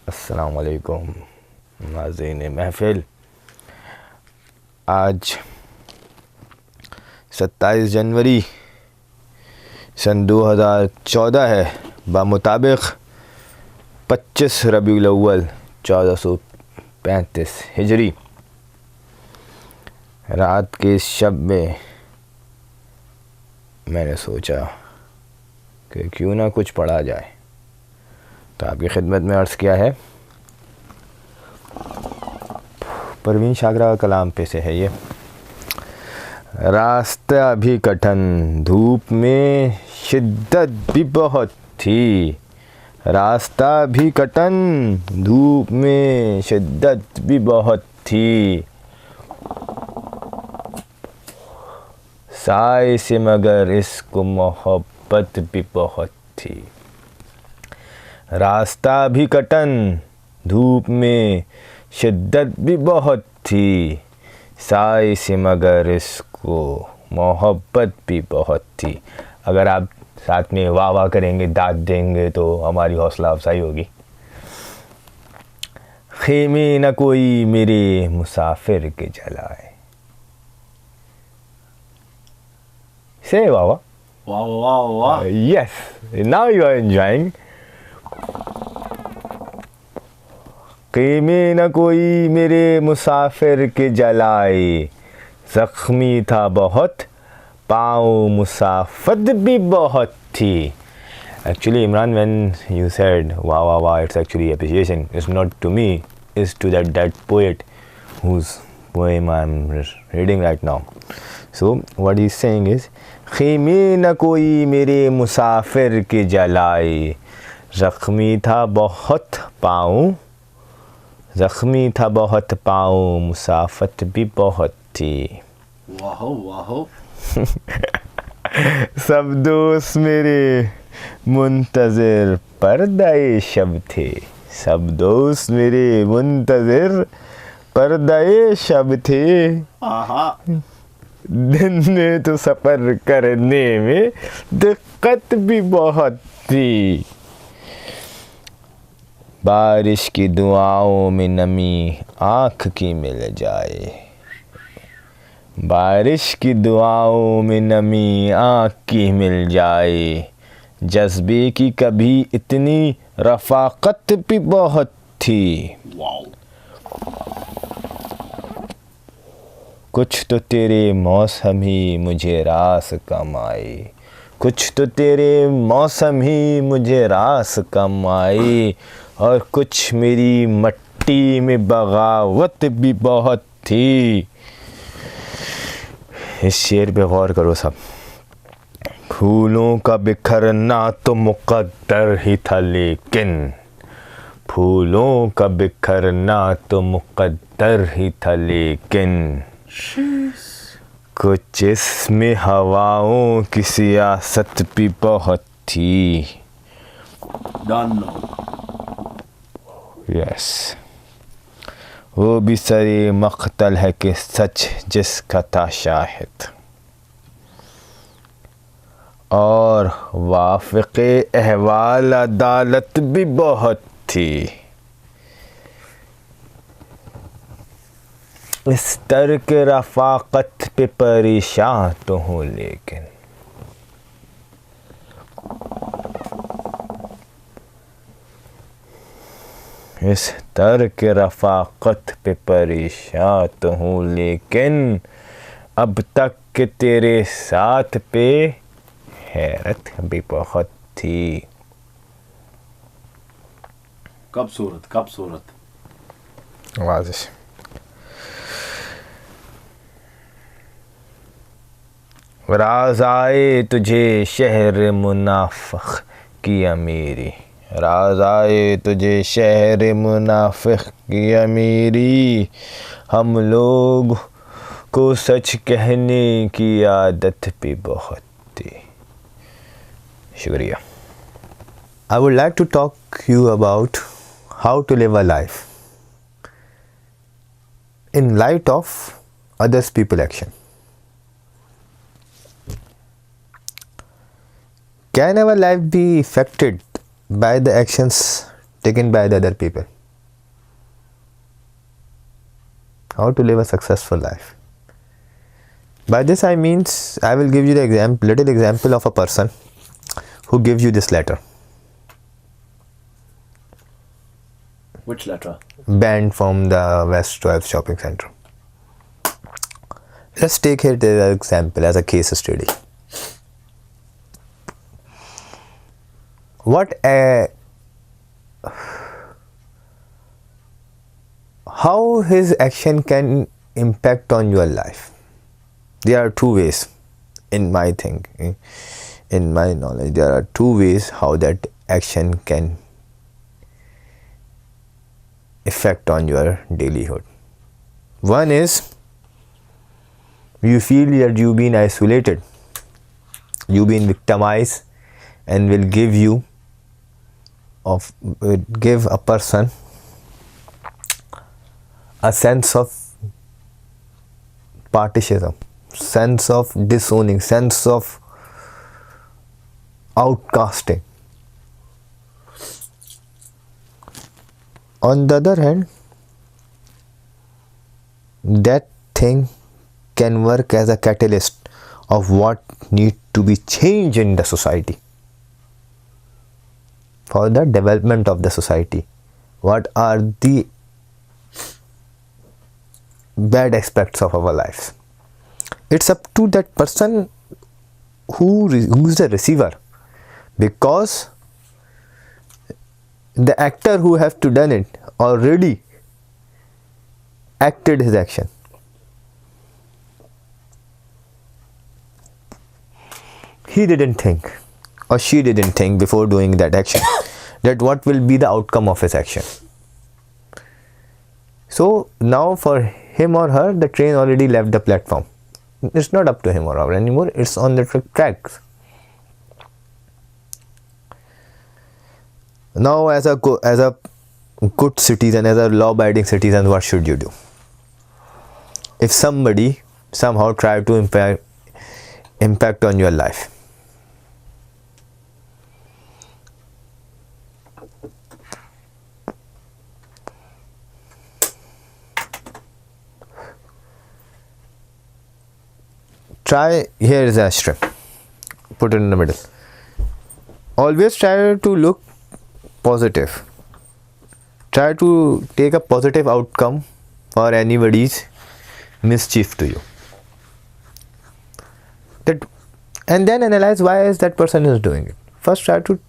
अस्सलाम वालेकुम नाज़रीन महफ़िल। आज 27 जनवरी सन 2014 है, बामुताबिक 25 रबीउल अव्वल 1435 हिजरी। रात के इस शब में मैंने सोचा कि क्यों ना कुछ पढ़ा जाए, तो आपकी खिदमत में अर्ज़ किया है। परवीन शागरा का कलाम पे से है ये। रास्ता भी कठिन, धूप में शिद्दत भी बहुत थी। रास्ता भी कठिन, धूप में शिद्दत भी बहुत थी। साए से मगर इसको मोहब्बत भी बहुत थी। रास्ता भी कठिन, धूप में शिद्दत भी बहुत थी। साए से मगर इसको मोहब्बत भी बहुत थी। अगर आप साथ में वाह वाह करेंगे, दाद देंगे तो हमारी हौसला अफजाई होगी। खेमे न कोई मेरे मुसाफिर के जलाए। से वाह वाह। Wow, wow, wow. Yes, now you are enjoying. क़ीमे न कोई मेरे मुसाफिर के जलाए, ज़ख्मी था बहुत, पाँव मुसाफत भी बहुत थी। Actually, Imran, when you said wow wow wow, it's actually appreciation. It's not to me, it's to that poet whose poem I'm reading right now. So what he's saying is, ख़ीमे न कोई मेरे मुसाफिर के जलाए, ज़ख्मी था बहुत पाँव, ज़ख्मी था बहुत पाँव, मुसाफत भी बहुत थी। Wow, wow. सब दोस्त मेरे मुंतज़िर पर्दाए शब थे। सब दोस्त मेरे मुंतज़िर पर्दाए शब थे। Aha. दिन में तो सफ़र करने में दिक्कत भी बहुत थी। बारिश की दुआओं में नमी आँख की मिल जाए। बारिश की दुआओं में नमी आँख की मिल जाए। जज्बे की कभी इतनी रफ़ाक़त भी बहुत थी। Wow. कुछ तो तेरे मौसम ही मुझे रास कम आए। कुछ तो तेरे मौसम ही मुझे रास कम आए, और कुछ मेरी मट्टी में बगावत भी बहुत थी। इस शेर पे गौर करो सब। फूलों का बिखरना तो मुक़द्दर ही था, लेकिन फूलों का बिखरना तो मुक़द्दर ही था, लेकिन कुछ इसमें हवाओं की सियासत भी बहुत थी। Done now. यस, वो भी सरे मक़तल है कि सच जिसका था शाहिद, और वाफ़िक़े अहवाल अदालत भी बहुत थी। इस तर्क रफ़ाक़त पे परेशान तो हूँ, लेकिन इस तर्क रफ़ाक़त पे परेशान तो हूँ, लेकिन अब तक के तेरे साथ पे हैरत भी बहुत थी। कब सूरत वाज़िश। राज आए तुझे शहर मुनाफ़िक़ की अमीरी। राज आए तुझे शहर मुनाफ़िक़ की अमीरी। हम लोग को सच कहने की आदत भी बहुत थी। शुक्रिया। I would like to talk you about how to live a life in light of others people action. Can our life be affected by the actions taken by the other people? how to live a successful life. By this I means I will give you the little example of a person who gives you this letter. Which letter? Banned from the West 12 shopping center. Let's take it as an example, as a case study. How his action can impact on your life? There are two ways, in my thinking, in my knowledge, there are two ways how that action can affect on your dailyhood. One is, you feel that you've been isolated, you've been victimized, and will give a person a sense of partitionism, sense of disowning, sense of outcasting. On the other hand, that thing can work as a catalyst of what needs to be changed in the society, for the development of the society. What are the bad aspects of our lives? It's up to that person who's the receiver, because the actor who have to done it already acted his action. He didn't think, or she didn't think before doing that action, that what will be the outcome of his action. So now for him or her, the train already left the platform. It's not up to him or her anymore, it's on the tracks. Now as a good citizen, as a law-abiding citizen, what should you do? If somebody somehow try to impact on your life, here is a strip, put it in the middle. Always try to look positive. Try to take a positive outcome for anybody's mischief to you. And then analyze why is that person is doing it. First try to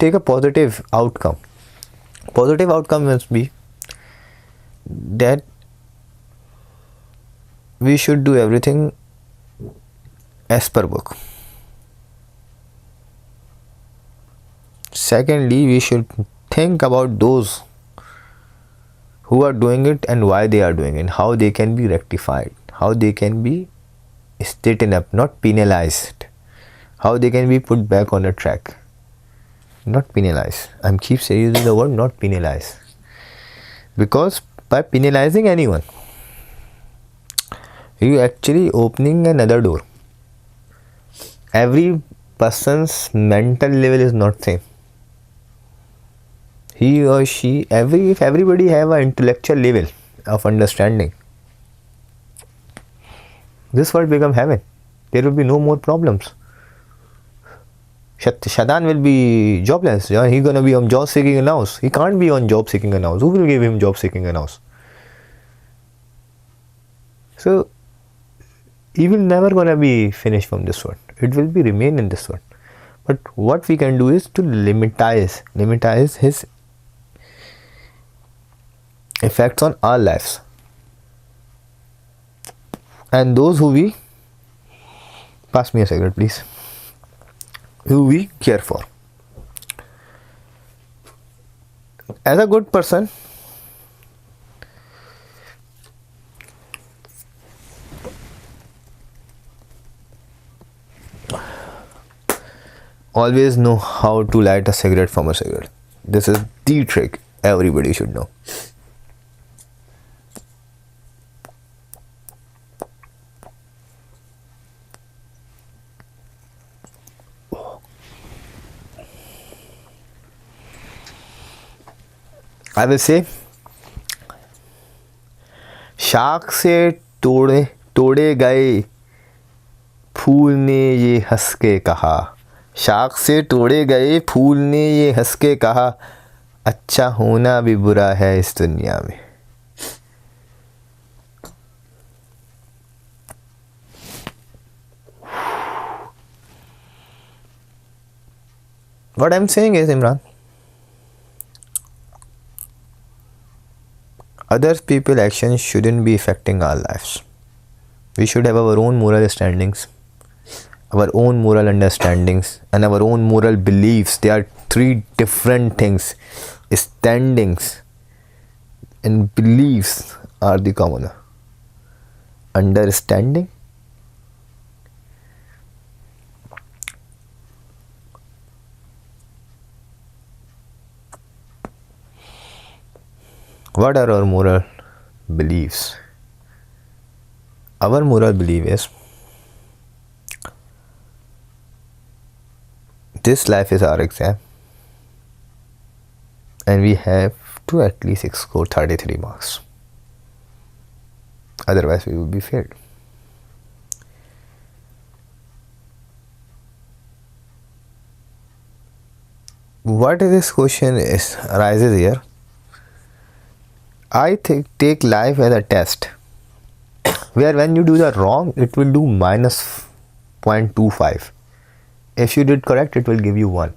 take a positive outcome. Positive outcome must be that we should do everything as per book. Secondly, we should think about those who are doing it and why they are doing it, how they can be rectified, how they can be straightened up, not penalized, how they can be put back on a track, not penalized. I'm keep saying the word not penalized, because by penalizing anyone, you actually opening another door. Every person's mental level is not same. He or she, if everybody have an intellectual level of understanding, this world become heaven. There will be no more problems. Shadan will be jobless. He gonna be on job seeking announcement. He can't be on job seeking announcement. Who will give him job seeking announcement? So he will never gonna be finished from this world. It will be remain in this world. But what we can do is to limitize his effects on our lives, and those who we pass me a cigarette please, who we care for. As a good person, always know how to light a cigarette from a cigarette. This is the trick everybody should know. I will say, शाख से तोड़े तोड़े गए फूल ने ये हंस के कहा, शाख से तोड़े गए फूल ने ये हंस के कहा, अच्छा होना भी बुरा है इस दुनिया में। What I'm saying is, Imran, other people's actions shouldn't be affecting our lives. We should have our own moral standings, our own moral understandings, and our own moral beliefs. They are three different things. Standings and beliefs are the common. Understanding, what are our moral beliefs? Our moral belief is this life is our exam and we have to at least score 33 marks, otherwise we will be failed. What this question arises here, I take life as a test where when you do the wrong it will do minus 0.25. If you did correct it will give you 1.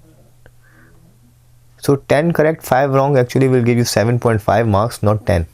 So 10 correct, 5 wrong actually will give you 7.5 marks, not 10.